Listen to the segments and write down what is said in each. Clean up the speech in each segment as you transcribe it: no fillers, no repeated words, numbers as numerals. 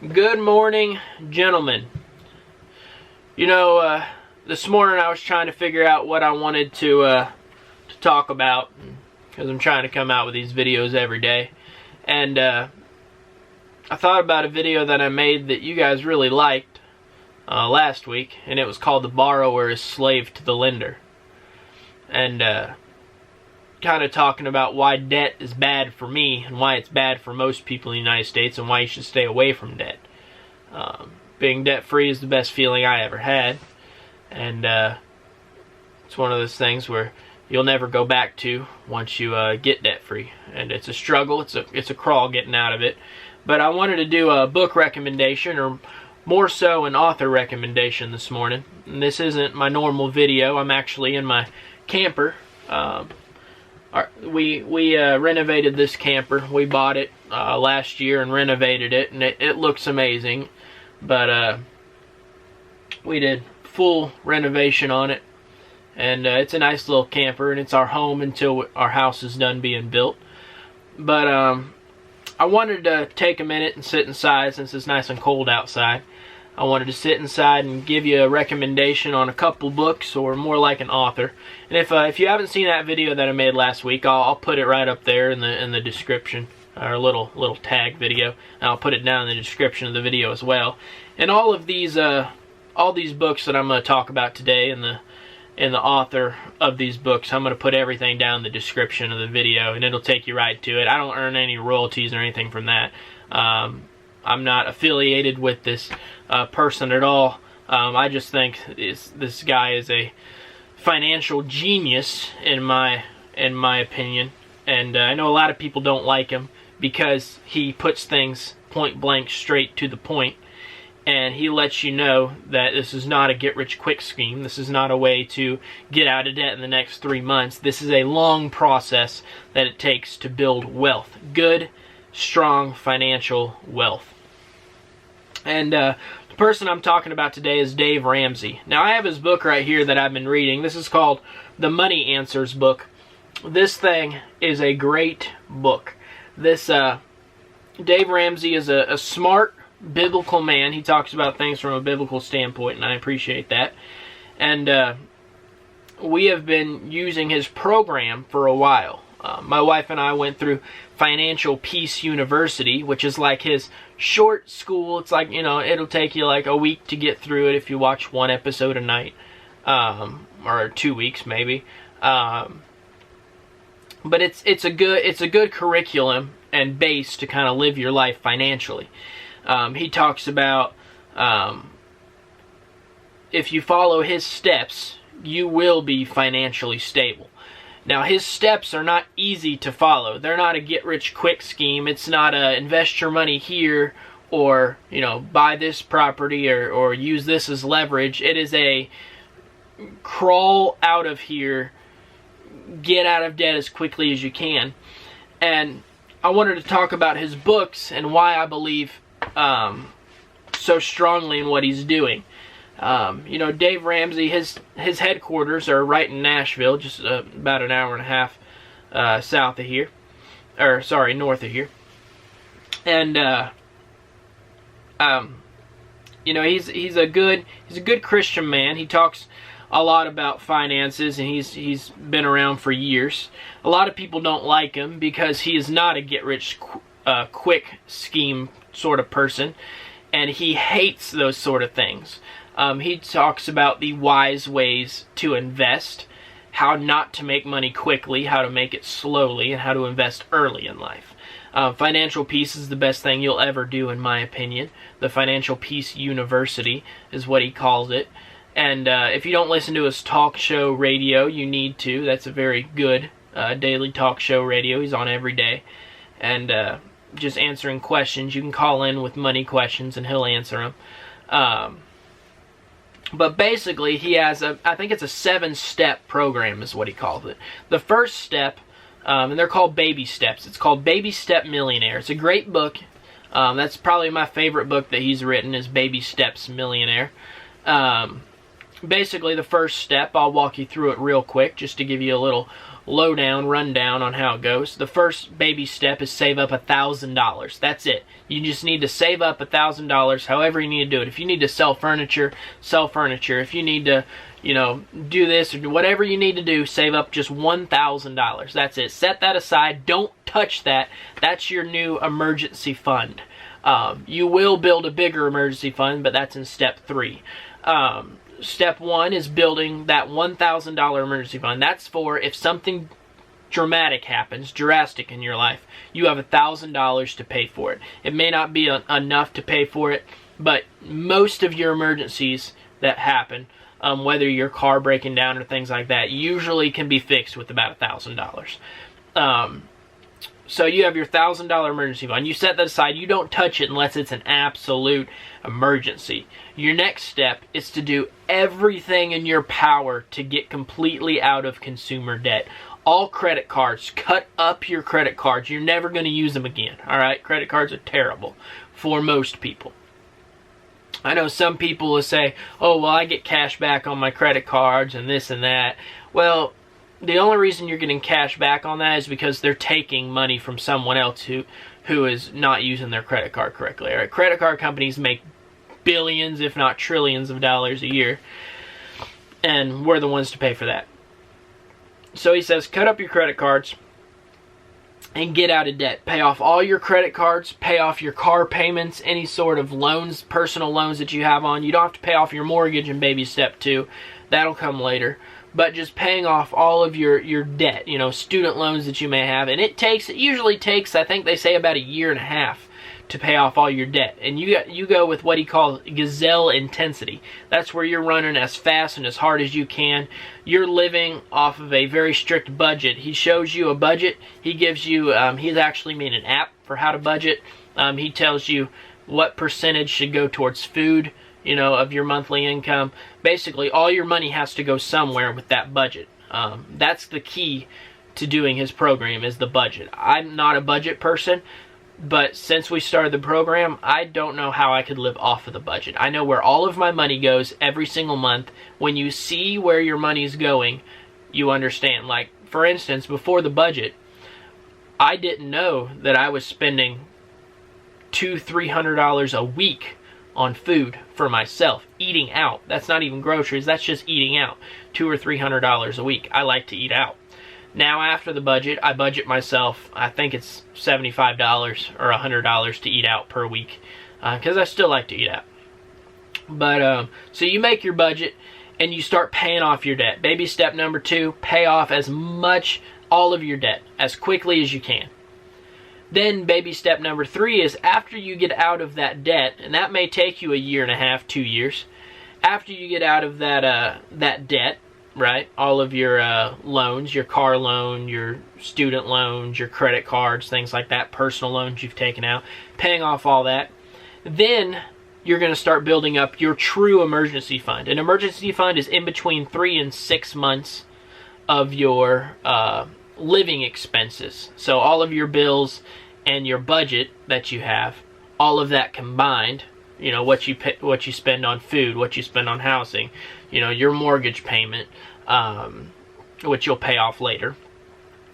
Good morning, gentlemen. This morning I was trying to figure out what I wanted to talk about, because I'm trying to come out with these videos every day. And I thought about a video that I made that you guys really liked last week, and it was called "The Borrower is Slave to the Lender." And kind of talking about why debt is bad for me and why it's bad for most people in the United States and why you should stay away from debt. Being debt-free is the best feeling I ever had, and it's one of those things where you'll never go back to once you get debt-free, and it's a struggle, it's a crawl getting out of it. But I wanted to do a book recommendation, or more so an author recommendation this morning. And this isn't my normal video. I'm actually in my camper. We renovated this camper. We bought it last year and renovated it, and it looks amazing. But we did full renovation on it, and it's a nice little camper, and it's our home until our house is done being built. But I wanted to take a minute and sit inside since it's nice and cold outside. I wanted to sit inside and give you a recommendation on a couple books, or more like an author. And if you haven't seen that video that I made last week, I'll put it right up there in the description, or a little tag video. And I'll put it down in the description of the video as well. And all these books that I'm going to talk about today, and the author of these books, I'm going to put everything down in the description of the video, and it'll take you right to it. I don't earn any royalties or anything from that. I'm not affiliated with this person at all. I just think this guy is a financial genius in my opinion, and I know a lot of people don't like him because he puts things point blank straight to the point, and he lets you know that this is not a get-rich-quick scheme. This is not a way to get out of debt in the next 3 months. This is a long process that it takes to build wealth. Good, strong financial wealth. And the person I'm talking about today is Dave Ramsey. Now, I have his book right here that I've been reading. This is called The Money Answers book. This thing is a great book. This Dave Ramsey is a smart, biblical man. He talks about things from a biblical standpoint, and I appreciate that. And we have been using his program for a while. My wife and I went through Financial Peace University, which is like his short school. It's like, it'll take you like a week to get through it if you watch one episode a night, or 2 weeks maybe. But it's a good curriculum and base to kind of live your life financially. He talks about if you follow his steps, you will be financially stable. Now, his steps are not easy to follow. They're not a get-rich-quick scheme. It's not a invest your money here, or, buy this property, or use this as leverage. It is a crawl out of here, get out of debt as quickly as you can. And I wanted to talk about his books and why I believe so strongly in what he's doing. Dave Ramsey, his headquarters are right in Nashville, just about an hour and a half south of here, or sorry, north of here. And he's a good Christian man. He talks a lot about finances, and he's been around for years. A lot of people don't like him because he is not a get-rich-quick scheme sort of person, and he hates those sort of things. He talks about the wise ways to invest, how not to make money quickly, how to make it slowly, and how to invest early in life. Financial Peace is the best thing you'll ever do, in my opinion. The Financial Peace University is what he calls it. And if you don't listen to his talk show radio, you need to. That's a very good daily talk show radio. He's on every day. And just answering questions. You can call in with money questions, and he'll answer them. But basically, he has I think it's a 7-step program is what he calls it. The first step, and they're called baby steps. It's called Baby Step Millionaire. It's a great book. That's probably my favorite book that he's written, is Baby Steps Millionaire. basically the first step, I'll walk you through it real quick just to give you a little rundown on how it goes. The first baby step is save up $1,000. That's it. You just need to save up $1,000 however you need to do it. If you need to sell furniture, sell furniture. If you need to, do this or whatever you need to do, save up just $1,000. That's it. Set that aside. Don't touch that. That's your new emergency fund. You will build a bigger emergency fund, but that's in step 3. Step 1 is building that $1,000 emergency fund. That's for if something drastic in your life, you have $1,000 to pay for it. It may not be enough to pay for it, but most of your emergencies that happen, whether your car breaking down or things like that, usually can be fixed with about $1,000. So you have your $1,000 emergency fund. You set that aside. You don't touch it unless it's an absolute emergency. Your next step is to do everything in your power to get completely out of consumer debt. All credit cards, cut up your credit cards. You're never going to use them again. All right? Credit cards are terrible for most people. I know some people will say, oh, well, I get cash back on my credit cards and this and that. Well, the only reason you're getting cash back on that is because they're taking money from someone else who is not using their credit card correctly. All right? Credit card companies make billions, if not trillions of dollars a year, and we're the ones to pay for that. So he says, cut up your credit cards and get out of debt. Pay off all your credit cards, pay off your car payments, any sort of loans, personal loans that you have on. You don't have to pay off your mortgage in baby step 2. That'll come later. But just paying off all of your debt, student loans that you may have. And it usually takes, I think they say, about 1.5 years to pay off all your debt. And you go with what he calls gazelle intensity. That's where you're running as fast and as hard as you can. You're living off of a very strict budget. He shows you a budget. He gives you, he's actually made an app for how to budget. He tells you what percentage should go towards food, of your monthly income. Basically, all your money has to go somewhere with that budget. That's the key to doing his program, is the budget. I'm not a budget person, but since we started the program, I don't know how I could live off of the budget. I know where all of my money goes every single month. When you see where your money is going, you understand. Like, for instance, before the budget, I didn't know that I was spending $200-300 a week on food for myself, eating out. That's not even groceries, that's just eating out. $200 or $300 a week. I like to eat out. Now after the budget, I budget myself, I think it's $75 or $100 to eat out per week, because I still like to eat out. But so you make your budget and you start paying off your debt. Baby step number 2, pay off all of your debt as quickly as you can. Then baby step number 3 is after you get out of that debt, and that may take you 1.5 years, 2 years. After you get out of that debt, right? All of your loans, your car loan, your student loans, your credit cards, things like that, personal loans you've taken out, paying off all that. Then you're going to start building up your true emergency fund. An emergency fund is in between 3 and 6 months of your living expenses. So all of your bills and your budget that you have, all of that combined, what you spend on food, what you spend on housing, your mortgage payment, which you'll pay off later.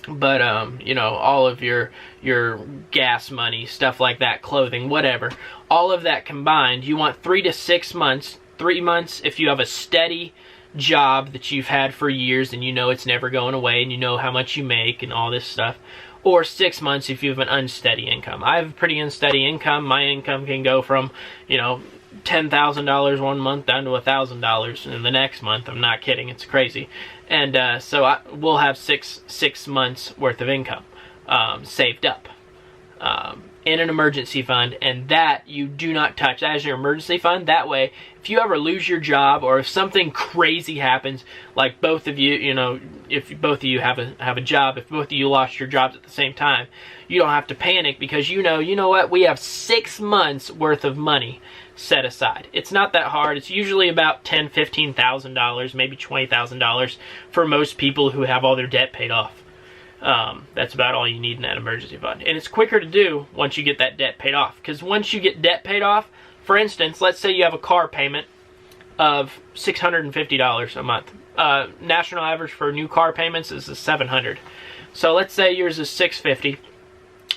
But all of your gas money, stuff like that, clothing, whatever, all of that combined, you want 3 to 6 months. 3 months if you have a steady job that you've had for years and it's never going away and you know how much you make and all this stuff, or 6 months if you have an unsteady income. I have a pretty unsteady income. My income can go from $10,000 one month down to $1,000 in the next month. I'm not kidding, it's crazy. And so we'll have six months worth of income saved up in an emergency fund, and that you do not touch. That is your emergency fund. That way, if you ever lose your job or if something crazy happens, like both of you, if both of you have a job, if both of you lost your jobs at the same time, you don't have to panic because you know what? We have 6 months worth of money set aside. It's not that hard. It's usually about $10,000, $15,000, maybe $20,000 for most people who have all their debt paid off. That's about all you need in that emergency fund. And it's quicker to do once you get that debt paid off. Because once you get debt paid off, for instance, let's say you have a car payment of $650 a month. National average for new car payments is $700. So let's say yours is $650.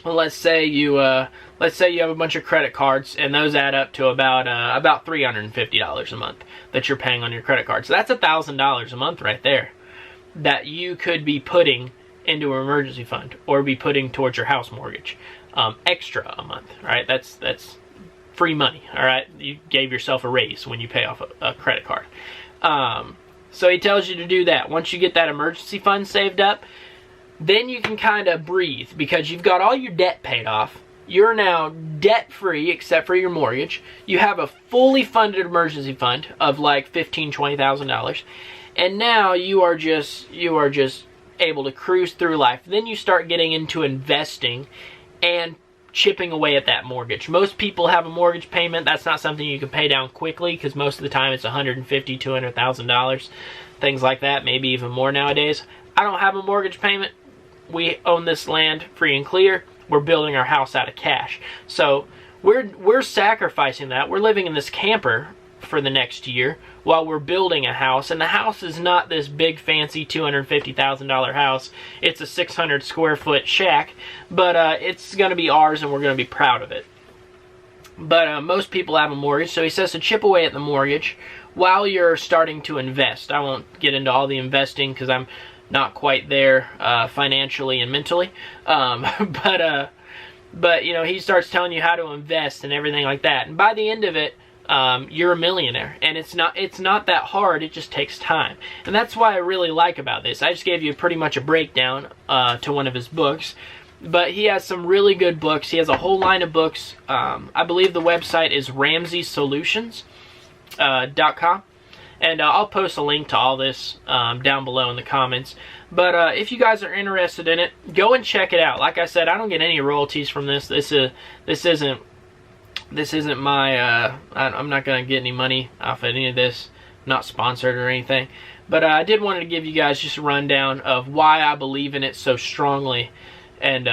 Well, let's say you have a bunch of credit cards, and those add up to about $350 a month that you're paying on your credit card. So that's $1,000 a month right there that you could be putting into an emergency fund or be putting towards your house mortgage, extra a month. Right? That's free money. All right, you gave yourself a raise when you pay off a credit card. So he tells you to do that. Once you get that emergency fund saved up, then you can kind of breathe because you've got all your debt paid off. You're now debt-free except for your mortgage. You have a fully funded emergency fund of like $15,000, $20,000. And now you are just able to cruise through life. Then you start getting into investing and chipping away at that mortgage. Most people have a mortgage payment. That's not something you can pay down quickly because most of the time it's $150,000, $200,000, things like that, maybe even more nowadays. I don't have a mortgage payment. We own this land free and clear. We're building our house out of cash. So we're sacrificing that. We're living in this camper for the next year while we're building a house. And the house is not this big fancy $250,000 house. It's a 600 square foot shack. But it's going to be ours and we're going to be proud of it. But most people have a mortgage. So he says to chip away at the mortgage while you're starting to invest. I won't get into all the investing because I'm not quite there financially and mentally, but you know, he starts telling you how to invest and everything like that. And by the end of it, you're a millionaire. And it's not that hard. It just takes time. And that's why I really like about this. I just gave you pretty much a breakdown to one of his books, but he has some really good books. He has a whole line of books. I believe the website is RamseySolutions.com. And I'll post a link to all this down below in the comments. But if you guys are interested in it, go and check it out. Like I said, I don't get any royalties from this. This isn't my. I'm not gonna get any money off of any of this. Not sponsored or anything. But I did want to give you guys just a rundown of why I believe in it so strongly, and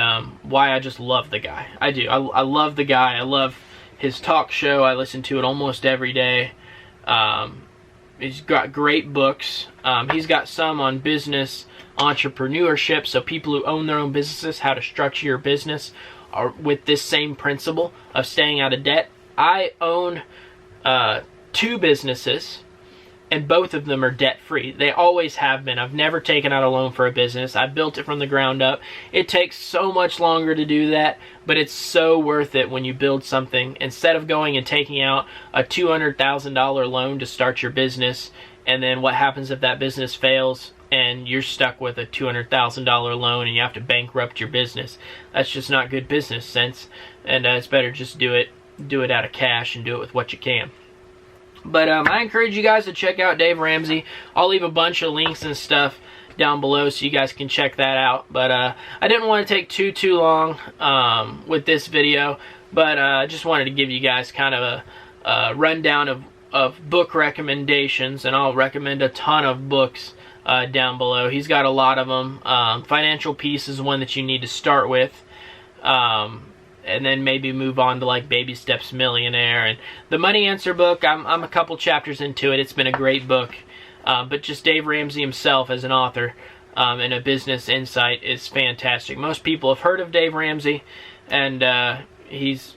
why I just love the guy. I do. I love the guy. I love his talk show. I listen to it almost every day. He's got great books. He's got some on business entrepreneurship, so people who own their own businesses, how to structure your business are with this same principle of staying out of debt. I own 2 businesses, and both of them are debt-free. They always have been. I've never taken out a loan for a business. I built it from the ground up. It takes so much longer to do that, but it's so worth it when you build something. Instead of going and taking out a $200,000 loan to start your business, and then what happens if that business fails and you're stuck with a $200,000 loan and you have to bankrupt your business? That's just not good business sense, and it's better just do it out of cash and do it with what you can. But I encourage you guys to check out Dave Ramsey. I'll leave a bunch of links and stuff down below so you guys can check that out. But I didn't want to take too long with this video, but I just wanted to give you guys kind of a rundown of book recommendations, and I'll recommend a ton of books down below. He's got a lot of them. Financial Peace is one that you need to start with. And then maybe move on to like Baby Steps Millionaire. And the Money Answer book, I'm a couple chapters into it. It's been a great book. But just Dave Ramsey himself as an author and a business insight is fantastic. Most people have heard of Dave Ramsey, and he's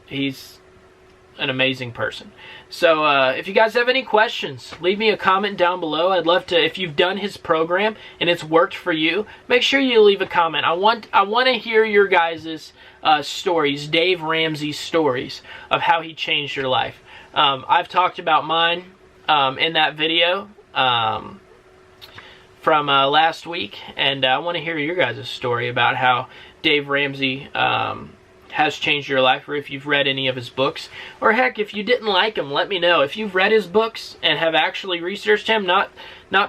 an amazing person. So if you guys have any questions, leave me a comment down below. I'd love to, if you've done his program and it's worked for you, make sure you leave a comment. I want to hear your guys' stories, Dave Ramsey's stories of how he changed your life. I've talked about mine in that video from last week, and I want to hear your guys' story about how Dave Ramsey has changed your life, or if you've read any of his books, or heck, if you didn't like him, let me know. If you've read his books and have actually researched him, not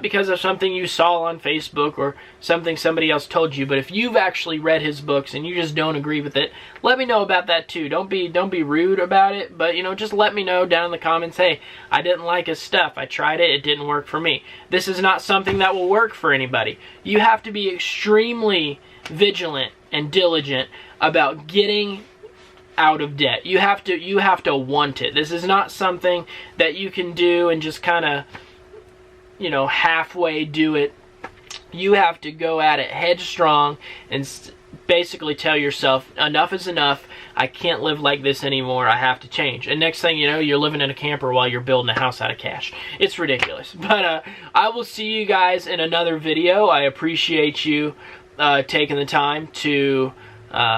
because of something you saw on Facebook or something somebody else told you, but if you've actually read his books and you just don't agree with it, let me know about that too. Don't be rude about it, but just let me know down in the comments, hey, I didn't like his stuff. I tried it, it didn't work for me. This is not something that will work for anybody. You have to be extremely vigilant and diligent about getting out of debt. You have to want it. This is not something that you can do and just kind of, you know, halfway do it. You have to go at it headstrong and basically tell yourself, enough is enough. I can't live like this anymore. I have to change. And next thing you know, you're living in a camper while you're building a house out of cash. It's ridiculous. But I will see you guys in another video. I appreciate you taking the time to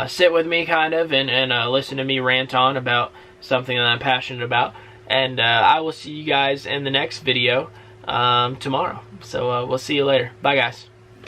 sit with me kind of and listen to me rant on about something that I'm passionate about. And I will see you guys in the next video tomorrow. So we'll see you later. Bye, guys.